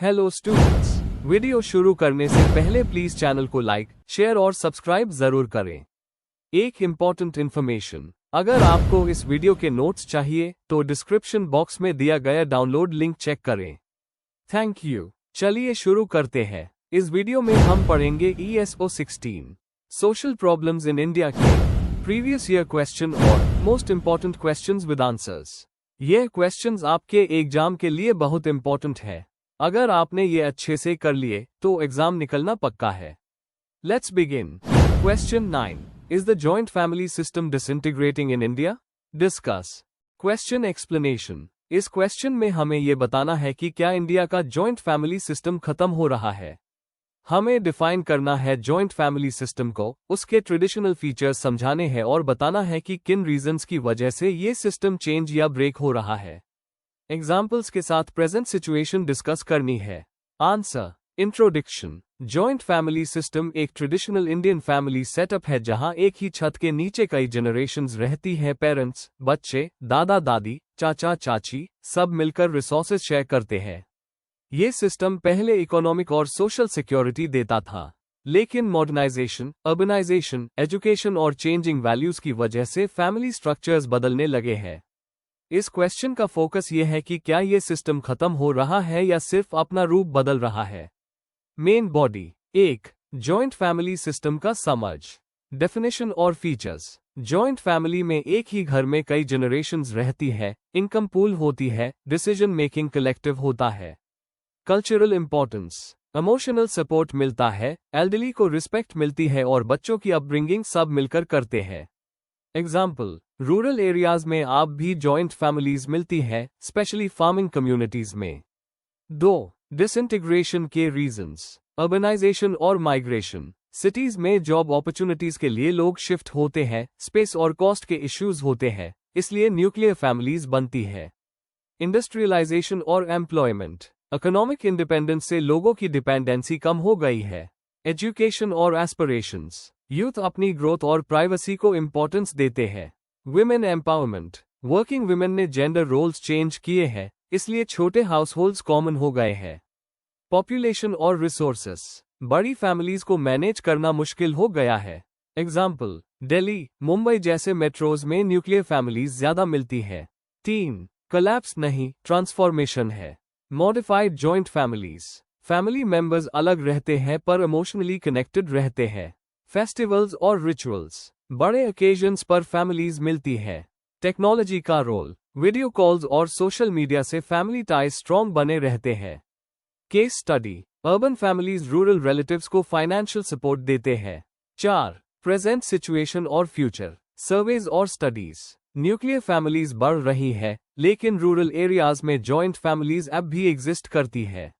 Hello students, video शुरू करने से पहले प्लीज चैनल को लाइक, शेयर और सब्सक्राइब जरूर करें। एक इम्पॉर्टेंट इन्फॉर्मेशन, अगर आपको इस वीडियो के नोट्स चाहिए तो डिस्क्रिप्शन बॉक्स में दिया गया डाउनलोड लिंक चेक करें। Thank you. चलिए शुरू करते हैं। इस वीडियो में हम पढ़ेंगे ESO 16 social problems in India के प्रीवियस ईयर क्वेश्चन और most important questions with answers. ये क्वेश्चंस आपके एग्जाम के लिए बहुत इम्पॉर्टेंट है। अगर आपने ये अच्छे से कर लिए तो एग्जाम निकलना पक्का है। Let's begin. Question 9, is the joint family system disintegrating in India? Discuss. Question explanation. इस क्वेश्चन में हमें ये बताना है कि क्या इंडिया का जॉइंट फैमिली सिस्टम खत्म हो रहा है। हमें डिफाइन करना है जॉइंट फैमिली सिस्टम को, उसके ट्रेडिशनल फीचर्स समझाने हैं और बताना है कि किन रीजंस की वजह से ये सिस्टम चेंज या ब्रेक हो रहा है। एग्जाम्पल्स के साथ प्रेजेंट सिचुएशन डिस्कस करनी है। Answer. Introduction. Joint family system एक ट्रेडिशनल इंडियन फैमिली सेटअप है जहां एक ही छत के नीचे कई जनरेशंस रहती हैं। पेरेंट्स, बच्चे, दादा दादी, चाचा चाची सब मिलकर रिसोर्सेज शेयर करते हैं। ये सिस्टम पहले इकोनॉमिक और सोशल सिक्योरिटी देता था, लेकिन मॉडर्नाइजेशन, अर्बनाइजेशन, एजुकेशन और चेंजिंग वैल्यूज की वजह से फैमिली स्ट्रक्चर्स बदलने लगे हैं। इस क्वेश्चन का फोकस यह है कि क्या ये सिस्टम खत्म हो रहा है या सिर्फ अपना रूप बदल रहा है। Main body. 1. Joint family system का समझ, डेफिनेशन और फीचर्स। जॉइंट फैमिली में एक ही घर में कई जनरेशंस रहती है, इनकम पूल होती है, डिसीजन मेकिंग कलेक्टिव होता है। Cultural importance. इमोशनल सपोर्ट मिलता है, एल्डरली को रिस्पेक्ट मिलती है और बच्चों की अपब्रिंगिंग सब मिलकर करते हैं। एग्जाम्पल, रूरल एरियाज में आप भी जॉइंट फैमिलीज मिलती है, स्पेशली फार्मिंग कम्युनिटीज में। 2. डिसइंटीग्रेशन के रीजंस। अर्बनाइजेशन और माइग्रेशन। सिटीज में जॉब अपॉर्चुनिटीज के लिए लोग शिफ्ट होते हैं, स्पेस और कॉस्ट के इश्यूज होते हैं, इसलिए न्यूक्लियर फैमिलीज बनती है। इंडस्ट्रियलाइजेशन और एम्प्लॉयमेंट। इकोनॉमिक इंडिपेंडेंस से लोगों की डिपेंडेंसी कम हो गई है। एजुकेशन और एस्पिरेशंस। यूथ अपनी ग्रोथ और प्राइवेसी को इंपॉर्टेंस देते हैं। Women empowerment. वर्किंग वुमेन ने जेंडर रोल्स चेंज किए हैं, इसलिए छोटे हाउसहोल्ड्स कॉमन हो गए हैं। पॉपुलेशन और रिसोर्सेस। बड़ी फैमिलीज को मैनेज करना मुश्किल हो गया है। एग्जाम्पल, दिल्ली, मुंबई जैसे मेट्रोज में न्यूक्लियर फैमिलीज ज्यादा मिलती है। 3. कोलैप्स नहीं, ट्रांसफॉर्मेशन है। Modified joint families. Family members अलग रहते हैं पर इमोशनली कनेक्टेड रहते हैं। फेस्टिवल्स और रिचुअल्स। बड़े ओकेजन्स पर फैमिलीज मिलती है। टेक्नोलॉजी का रोल। वीडियो कॉल्स और सोशल मीडिया से फैमिली टाइज स्ट्रॉन्ग बने रहते हैं। Case study. Urban families rural relatives को फाइनेंशियल सपोर्ट देते हैं। 4. प्रेजेंट सिचुएशन और फ्यूचर। सर्वेज और स्टडीज। न्यूक्लियर फैमिलीज बढ़ रही है, लेकिन रूरल एरियाज में जॉइंट फैमिलीज अब भी एग्जिस्ट करती है।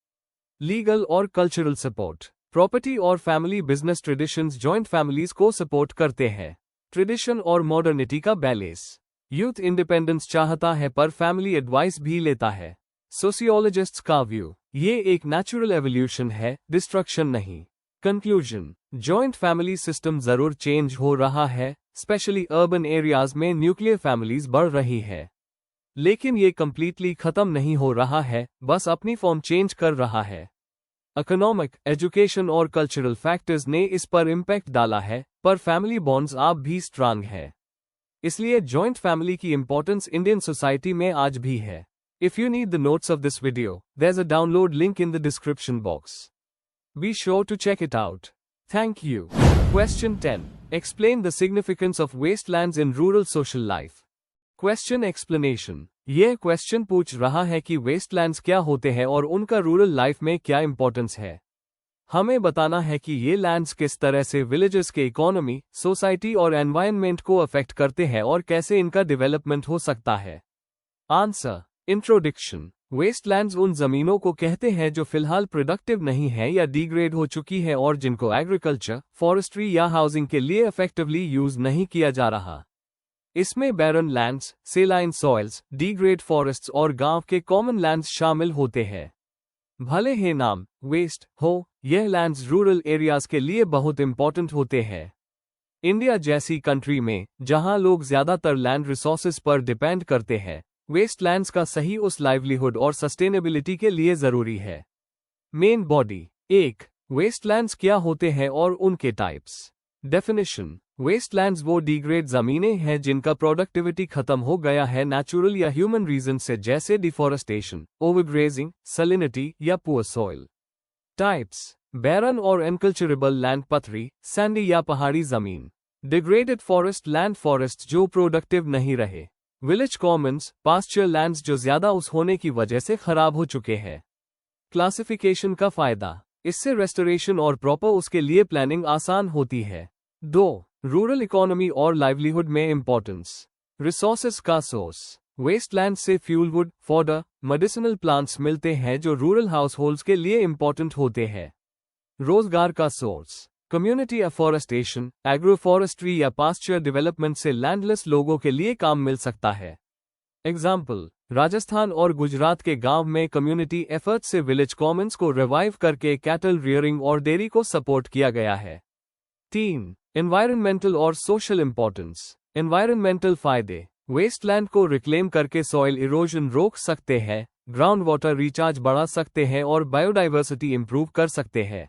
लीगल और कल्चरल सपोर्ट। प्रॉपर्टी और family business traditions joint families को सपोर्ट करते हैं। ट्रेडिशन और मॉडर्निटी का बैलेंस। यूथ इंडिपेंडेंस चाहता है पर फैमिली एडवाइस भी लेता है। सोशियोलॉजिस्ट्स का व्यू, ये एक नेचुरल एवोल्यूशन है, डिस्ट्रक्शन नहीं। कंक्लूजन। जॉइंट फैमिली सिस्टम जरूर चेंज हो रहा है, स्पेशली अर्बन एरियाज में न्यूक्लियर फैमिलीज बढ़ रही है, लेकिन ये कंप्लीटली खत्म नहीं हो रहा है, बस अपनी फॉर्म चेंज कर रहा है। इकोनॉमिक, एजुकेशन और कल्चरल फैक्टर्स ने इस पर इम्पैक्ट डाला है, पर फैमिली बॉन्ड्स अब भी स्ट्रांग है। इसलिए जॉइंट फैमिली की इंपॉर्टेंस इंडियन सोसाइटी में आज भी है। If you need the notes of this video, there is a download link in the description box. Be sure to check it out. Thank you. Question 10, explain the significance of wastelands in rural social life. Question explanation. यह question पूछ रहा है कि wastelands क्या होते हैं और उनका रूरल लाइफ में क्या इंपॉर्टेंस है। हमें बताना है कि ये लैंड्स किस तरह से विलेजेस के इकोनॉमी, सोसाइटी और एनवायरनमेंट को अफेक्ट करते हैं और कैसे इनका डेवलपमेंट हो सकता है। आंसर। इंट्रोडक्शन। वेस्टलैंड्स उन जमीनों को कहते हैं जो फिलहाल प्रोडक्टिव नहीं है या डिग्रेड हो चुकी है और जिनको एग्रीकल्चर, फॉरेस्ट्री या हाउसिंग के लिए इफेक्टिवली यूज नहीं किया जा रहा। इसमें barren lands, saline soils, degrade forests और गांव के कॉमन लैंड्स शामिल होते हैं। भले ही नाम वेस्ट हो, यह लैंड्स रूरल एरियाज के लिए बहुत इंपॉर्टेंट होते हैं। इंडिया जैसी कंट्री में, जहां लोग ज्यादातर लैंड रिसोर्सेज पर डिपेंड करते हैं, वेस्टलैंड्स का सही उस लाइवलीहुड और सस्टेनेबिलिटी के लिए जरूरी है। Main body. 1. वेस्टलैंड्स क्या होते हैं और उनके टाइप्स। डेफिनेशन। वेस्टलैंड्स वो डिग्रेड जमीनें हैं जिनका प्रोडक्टिविटी खत्म हो गया है नेचुरल या ह्यूमन रीजन से, जैसे डिफॉरेस्टेशन, ओवरग्रेजिंग, सलिनिटी या पुअर सॉइल। टाइप्स। बैरन और अनकल्चरेबल लैंड, पथरी, सैंडी या पहाड़ी जमीन। डिग्रेडेड फॉरेस्ट लैंड, फॉरेस्ट जो प्रोडक्टिव नहीं रहे। विलेज कॉमन्स, पास्चर लैंड्स जो ज्यादा उस होने की वजह से खराब हो चुके हैं। क्लासिफिकेशन का फायदा। इससे रेस्टोरेशन और प्रॉपर उसके लिए प्लानिंग आसान होती है। 2. रूरल इकोनॉमी और लाइवलीहुड में इंपॉर्टेंस। रिसोर्सेज का सोर्स। वेस्टलैंड से fuel, would, fodder, medicinal plants मिलते हैं जो रूरल हाउसहोल्ड्स के लिए इंपॉर्टेंट होते हैं। रोजगार का सोर्स। कम्युनिटी अफॉरेस्टेशन, एग्रोफॉरेस्ट्री या पास्चर डेवलपमेंट से लैंडलेस लोगों के लिए काम मिल सकता है। एग्जाम्पल। राजस्थान और गुजरात के गांव में कम्युनिटी एफर्ट से विलेज कॉमन्स को रिवाइव करके कैटल रियरिंग और डेयरी को सपोर्ट किया गया है। 3. एनवायरमेंटल और सोशल इंपॉर्टेंस। एनवायरमेंटल फायदे। वेस्टलैंड को रिक्लेम करके सॉइल इरोजन रोक सकते हैं, ग्राउंड वाटर रिचार्ज बढ़ा सकते हैं और बायोडाइवर्सिटी इंप्रूव कर सकते हैं।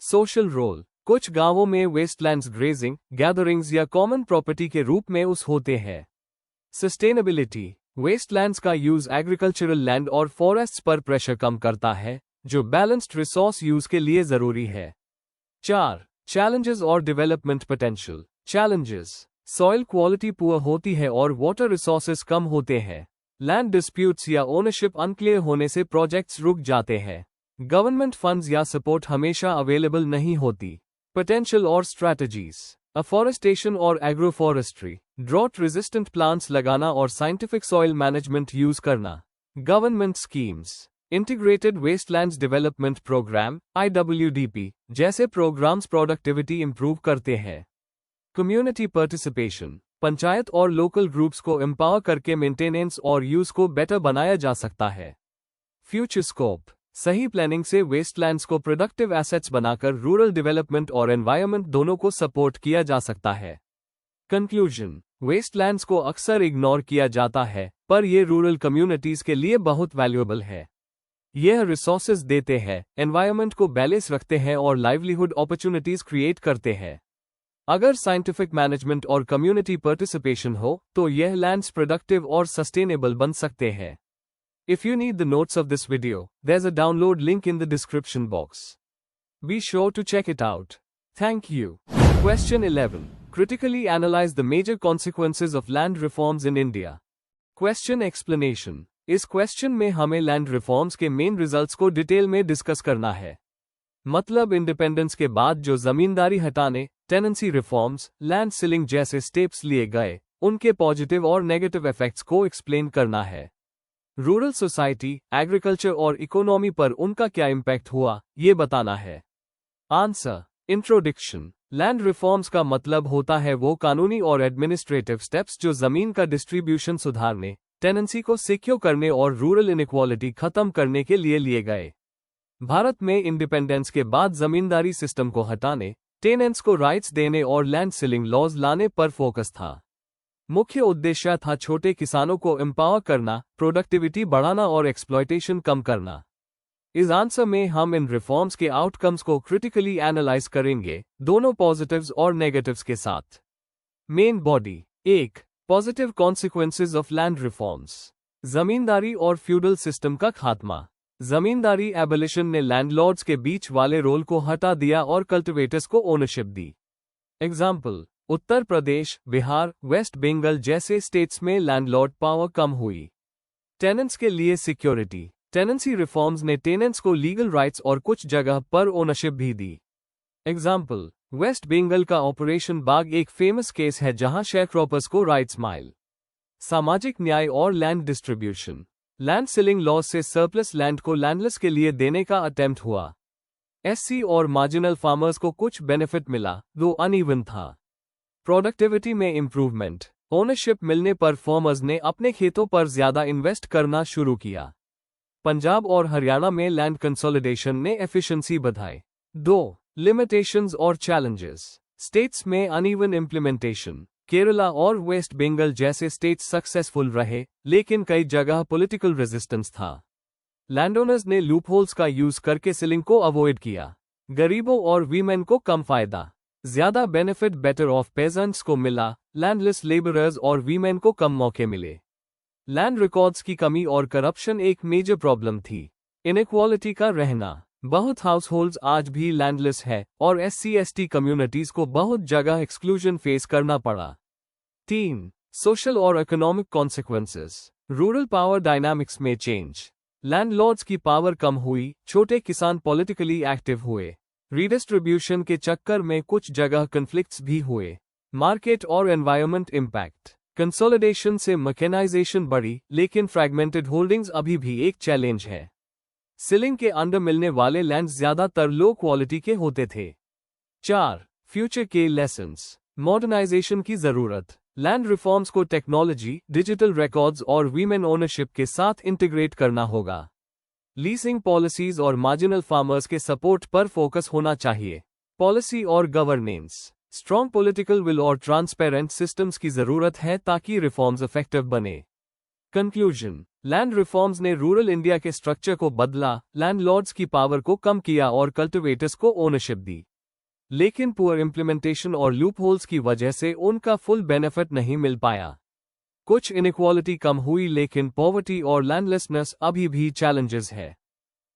Social role. कुछ गांवों में वेस्टलैंड्स ग्रेजिंग, गैदरिंग्स या कॉमन प्रॉपर्टी के रूप में उस होते हैं। सस्टेनेबिलिटी। वेस्टलैंड्स का यूज एग्रीकल्चरल लैंड और फॉरेस्ट्स पर प्रेशर कम करता है, जो बैलेंस्ड रिसोर्स यूज के लिए जरूरी है। 4. चैलेंजेस और development potential. Challenges. Soil quality poor होती है और वाटर रिसोर्सेज कम होते हैं। लैंड डिस्प्यूट्स या ओनरशिप अनक्लियर होने से प्रोजेक्ट्स रुक जाते हैं। गवर्नमेंट फंड्स या सपोर्ट हमेशा अवेलेबल नहीं होती। पोटेंशियल और स्ट्रैटेजीज। अफॉरेस्टेशन और एग्रोफॉरेस्ट्री, ड्रॉट रेजिस्टेंट प्लांट्स लगाना और साइंटिफिक सॉइल मैनेजमेंट यूज करना। Government schemes. Integrated wastelands development program (IWDP) जैसे प्रोग्राम्स प्रोडक्टिविटी इंप्रूव करते हैं। Community participation. पंचायत और लोकल ग्रुप्स को एम्पावर करके मेंटेनेंस और यूज को बेटर बनाया जा सकता है। Future scope. सही प्लानिंग से वेस्टलैंड्स को प्रोडक्टिव एसेट्स बनाकर रूरल डेवलपमेंट और एनवायरनमेंट दोनों को सपोर्ट किया जा सकता है। कंक्लूजन। वेस्टलैंड्स को अक्सर इग्नोर किया जाता है, पर ये रूरल कम्युनिटीज के लिए बहुत वैल्यूएबल है। यह रिसोर्सेज देते हैं, एनवायरनमेंट को बैलेंस रखते हैं और लाइवलीहुड अपॉर्चुनिटीज क्रिएट करते हैं। अगर साइंटिफिक मैनेजमेंट और कम्युनिटी पार्टिसिपेशन हो, तो यह लैंड्स प्रोडक्टिव और सस्टेनेबल बन सकते हैं। If you need the notes of this video, there's a download link in the description box. Be sure to check it out. Thank you. Question 11. Critically analyze the major consequences of land reforms in India. Question explanation. इस question में हमें land reforms के main results को detail में discuss करना है। मतलब independence के बाद जो जमींदारी हटाने, टेनेंसी रिफॉर्म्स, लैंड सीलिंग जैसे स्टेप्स लिए गए, उनके पॉजिटिव और नेगेटिव इफेक्ट्स को एक्सप्लेन करना है। रूरल सोसाइटी, एग्रीकल्चर और इकोनॉमी पर उनका क्या इम्पैक्ट हुआ, ये बताना है। आंसर। इंट्रोडक्शन। लैंड रिफॉर्म्स का मतलब होता है वो कानूनी और एडमिनिस्ट्रेटिव स्टेप्स जो जमीन का डिस्ट्रीब्यूशन सुधारने, टेनेंसी को सिक्योर करने और रूरल इनइक्वालिटी खत्म करने के लिए गए। भारत में इंडिपेंडेंस के बाद जमींदारी सिस्टम को हटाने, टेनेंट्स को राइट्स देने और लैंड सीलिंग लॉज लाने पर फोकस था। मुख्य उद्देश्य था छोटे किसानों को एम्पावर करना, प्रोडक्टिविटी बढ़ाना और एक्सप्लॉयटेशन कम करना। इस आंसर में हम इन रिफॉर्म्स के आउटकम्स को क्रिटिकली एनालाइज करेंगे, दोनों पॉजिटिव्स और नेगेटिव्स के साथ। Main body. 1. Positive consequences of land reforms. Zamindari और फ्यूडल सिस्टम का खात्मा। जमींदारी एबोलिशन ने लैंडलॉर्ड्स के बीच वाले रोल को हटा दिया और कल्टिवेटर्स को ओनरशिप दी। एग्जाम्पल। उत्तर प्रदेश, बिहार, वेस्ट बंगाल जैसे स्टेट्स में लैंडलॉर्ड पावर कम हुई। टेनेंट्स के लिए सिक्योरिटी। टेनेंसी रिफॉर्म्स ने टेनेंट्स को लीगल राइट्स और कुछ जगह पर ओनरशिप भी दी। एग्जाम्पल। वेस्ट बंगाल का ऑपरेशन बाग एक फेमस केस है जहां शेयरक्रॉपर्स को राइट्स मिले। सामाजिक न्याय और land distribution. Land ceiling laws से सरप्लस लैंड को लैंडलेस के लिए देने का अटेम्प्ट हुआ। एससी और मार्जिनल फार्मर्स को कुछ बेनिफिट मिला, दो अनइवन था। प्रोडक्टिविटी में इंप्रूवमेंट। ओनरशिप मिलने पर फार्मर्स ने अपने खेतों पर ज्यादा इन्वेस्ट करना शुरू किया। पंजाब और हरियाणा में लैंड कंसोलिडेशन ने एफिशिएंसी बढ़ाई। 2. लिमिटेशंस और चैलेंजेस। स्टेट्स में अनइवन इम्प्लीमेंटेशन। केरला और वेस्ट बंगाल जैसे स्टेट्स सक्सेसफुल रहे, लेकिन कई जगह पॉलिटिकल रेजिस्टेंस था। लैंडओनर्स ने लूपहोल्स का यूज करके सीलिंग को अवॉइड किया। गरीबों और वीमेन को कम फायदा, ज्यादा बेनिफिट बेटर ऑफ पेजेंट्स को मिला। लैंडलेस लेबरर्स और वीमेन को कम मौके मिले। लैंड रिकॉर्ड्स की कमी और करप्शन एक मेजर प्रॉब्लम थी। इनइक्वालिटी का रहना, बहुत हाउसहोल्ड्स आज भी लैंडलेस है और SC/ST कम्युनिटीज को बहुत जगह एक्सक्लूजन फेस करना पड़ा। 3. सोशल और economic consequences, rural power dynamics में चेंज। लैंडलॉर्ड्स की पावर कम हुई, छोटे किसान पॉलिटिकली एक्टिव हुए। रीडिस्ट्रीब्यूशन के चक्कर में कुछ जगह कन्फ्लिक्ट्स भी हुए। मार्केट और एनवायरनमेंट इम्पैक्ट, कंसोलिडेशन से मैकेनाइजेशन बढ़ी, लेकिन फ्रैगमेंटेड होल्डिंग्स अभी भी एक चैलेंज है। सीलिंग के अंडर मिलने वाले लैंड ज्यादातर लो क्वालिटी के होते थे। 4. फ्यूचर के लेसन्स, मॉडर्नाइजेशन की जरूरत। लैंड रिफॉर्म्स को टेक्नोलॉजी, डिजिटल रिकॉर्ड्स और वीमेन ओनरशिप के साथ इंटीग्रेट करना होगा। लीजिंग पॉलिसीज और मार्जिनल फार्मर्स के सपोर्ट पर फोकस होना चाहिए। पॉलिसी और गवर्नेंस, स्ट्रॉन्ग पॉलिटिकल विल और ट्रांसपेरेंट सिस्टम्स की जरूरत है ताकि रिफॉर्म्स इफेक्टिव बने। कंक्लूजन, लैंड रिफॉर्म्स ने रूरल इंडिया के स्ट्रक्चर को बदला, लैंडलॉर्ड्स की पावर को कम किया और कल्टिवेटर्स को ओनरशिप दी। लेकिन पुअर इंप्लीमेंटेशन और लूपहोल्स की वजह से उनका फुल बेनिफिट नहीं मिल पाया। कुछ इनइक्वालिटी कम हुई, लेकिन पॉवर्टी और लैंडलेसनेस अभी भी चैलेंजेस है।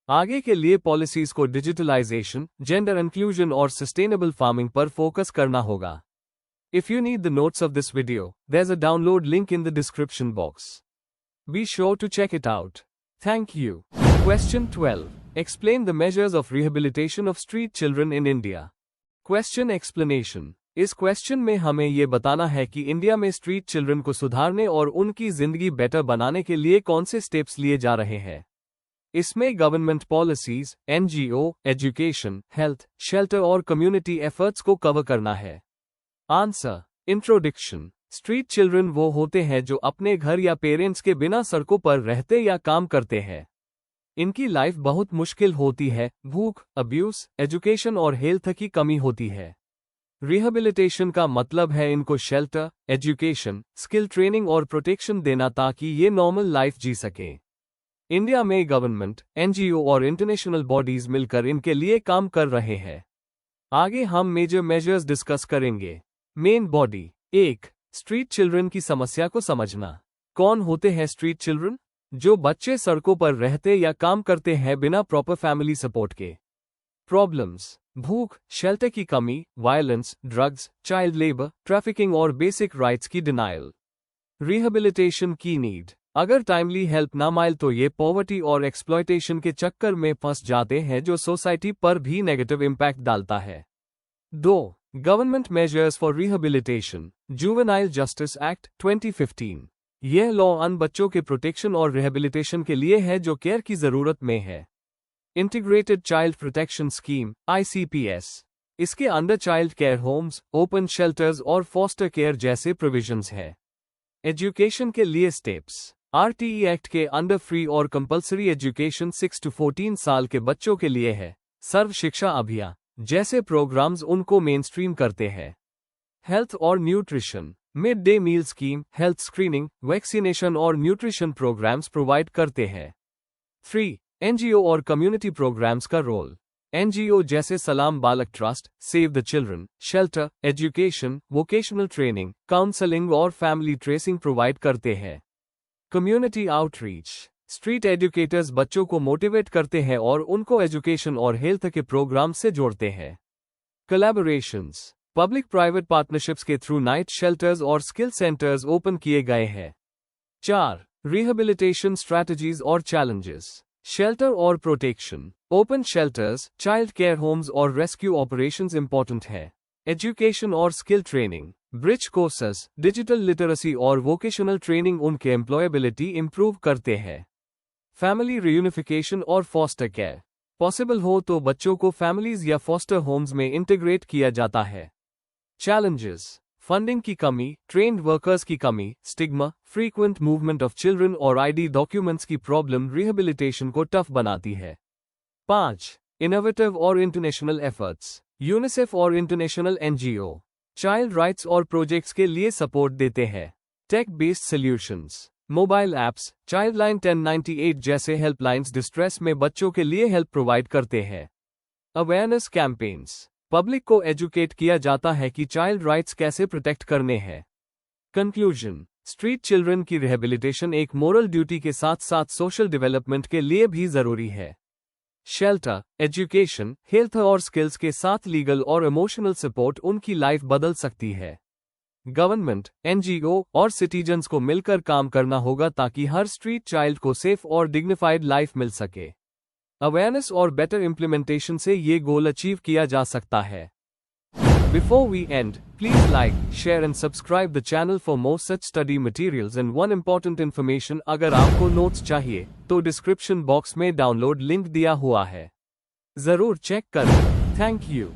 आगे के लिए पॉलिसीज को डिजिटलाइजेशन, जेंडर इंक्लूजन और सस्टेनेबल फार्मिंग पर फोकस करना होगा। If you need the notes of this video, there's a download link in the description box. Be sure to check it out. Thank you. Question 12. Explain the measures of rehabilitation of street children in India. Question explanation. इस question में हमें ये बताना है कि India में street children को सुधारने और उनकी जिंदगी बेटर बनाने के लिए कौन से स्टेप्स लिए जा रहे हैं। इसमें government policies, NGO, education, health, shelter और कम्युनिटी एफर्ट्स को कवर करना है। आंसर। इंट्रोडक्शन। स्ट्रीट चिल्ड्रन वो होते हैं जो अपने घर या पेरेंट्स के बिना सड़कों पर रहते या काम करते हैं। इनकी लाइफ बहुत मुश्किल होती है, भूख, अब्यूज, एजुकेशन और हेल्थ की कमी होती है। रिहेबिलिटेशन का मतलब है इनको शेल्टर, एजुकेशन, स्किल ट्रेनिंग और प्रोटेक्शन देना ताकि ये नॉर्मल लाइफ जी सके। इंडिया में गवर्नमेंट, NGO और इंटरनेशनल बॉडीज मिलकर इनके लिए काम कर रहे हैं। आगे हम मेजर मेजर्स डिस्कस करेंगे। Main body. 1. स्ट्रीट चिल्ड्रन की समस्या को समझना। कौन होते हैं स्ट्रीट चिल्ड्रन? जो बच्चे सड़कों पर रहते या काम करते हैं बिना प्रॉपर फैमिली सपोर्ट के। प्रॉब्लम्स: भूख, शेल्टर की कमी, violence, drugs, child labour, trafficking और बेसिक राइट्स की डिनायल। रिहेबिलिटेशन की नीड: अगर टाइमली हेल्प ना मिले तो ये पॉवर्टी और एक्सप्लॉयटेशन के चक्कर में फंस जाते हैं जो सोसाइटी पर भी नेगेटिव इम्पैक्ट डालता है। 2. Government measures for rehabilitation. Juvenile justice act 2015। यह लॉ अन बच्चों के प्रोटेक्शन और रिहेबिलिटेशन के लिए है जो केयर की जरूरत में है। Integrated child protection scheme ICPS। इसके under child care homes, open shelters और फॉस्टर केयर जैसे प्रोविजंस है। एजुकेशन के लिए स्टेप्स: RTE एक्ट के अंडर फ्री और कंपल्सरी एजुकेशन 6 to 14 साल के बच्चों के लिए है। सर्व शिक्षा अभियान जैसे प्रोग्राम्स उनको मेनस्ट्रीम करते हैं। हेल्थ और nutrition: mid day meal scheme, health screening, vaccination और न्यूट्रिशन प्रोग्राम्स प्रोवाइड करते हैं। 3. NGO और कम्युनिटी प्रोग्राम्स का रोल। NGO जैसे Salaam Baalak Trust, Save the Children, shelter, education, vocational training, counselling और फैमिली ट्रेसिंग प्रोवाइड करते हैं। कम्युनिटी आउटरीच: स्ट्रीट एजुकेटर्स बच्चों को मोटिवेट करते हैं और उनको एजुकेशन और हेल्थ के प्रोग्राम से जोड़ते हैं। कोलैबोरेशंस: पब्लिक प्राइवेट पार्टनरशिप्स के थ्रू नाइट शेल्टर्स और स्किल सेंटर्स ओपन किए गए हैं। 4. रिहेबिलिटेशन स्ट्रैटेजीज और चैलेंजेस। शेल्टर और protection: open shelters, child care homes और रेस्क्यू ऑपरेशंस इंपॉर्टेंट है। एजुकेशन और skill training, bridge courses, digital literacy और वोकेशनल ट्रेनिंग उनके एम्प्लॉयबिलिटी इंप्रूव करते हैं। फैमिली रियूनिफिकेशन और फॉस्टर केयर: पॉसिबल हो तो बच्चों को फैमिलीज या फॉस्टर होम्स में इंटीग्रेट किया जाता है। चैलेंजेस: फंडिंग की कमी, ट्रेन्ड वर्कर्स की कमी, stigma, frequent movement of children और ID डॉक्यूमेंट्स की प्रॉब्लम रिहेबिलिटेशन को टफ बनाती है। 5. इनोवेटिव और इंटरनेशनल एफर्ट्स। यूनिसेफ और इंटरनेशनल NGO चाइल्ड राइट्स और प्रोजेक्ट्स के लिए सपोर्ट देते हैं। Tech based solutions: mobile apps childline 1098 जैसे हेल्पलाइंस डिस्ट्रेस में बच्चों के लिए हेल्प प्रोवाइड करते हैं। अवेयरनेस कैंपेन्स पब्लिक को एजुकेट किया जाता है कि चाइल्ड राइट्स कैसे प्रोटेक्ट करने हैं। कंक्लूजन स्ट्रीट चिल्ड्रन की रिहेबिलिटेशन एक मोरल ड्यूटी के साथ साथ सोशल डेवलपमेंट के लिए भी जरूरी है। शेल्टर, एजुकेशन, हेल्थ और स्किल्स के साथ लीगल और इमोशनल सपोर्ट उनकी लाइफ बदल सकती है। गवर्नमेंट, एनजीओ और सिटीजन्स को मिलकर काम करना होगा ताकि हर स्ट्रीट चाइल्ड को सेफ और डिग्निफाइड लाइफ मिल सके। अवेयरनेस और बेटर इम्प्लीमेंटेशन से ये गोल अचीव किया जा सकता है। Before we end, please like, share and subscribe the channel for more such study materials and one important information अगर आपको नोट्स चाहिए तो डिस्क्रिप्शन बॉक्स में डाउनलोड लिंक दिया हुआ है, जरूर चेक करें। Thank you.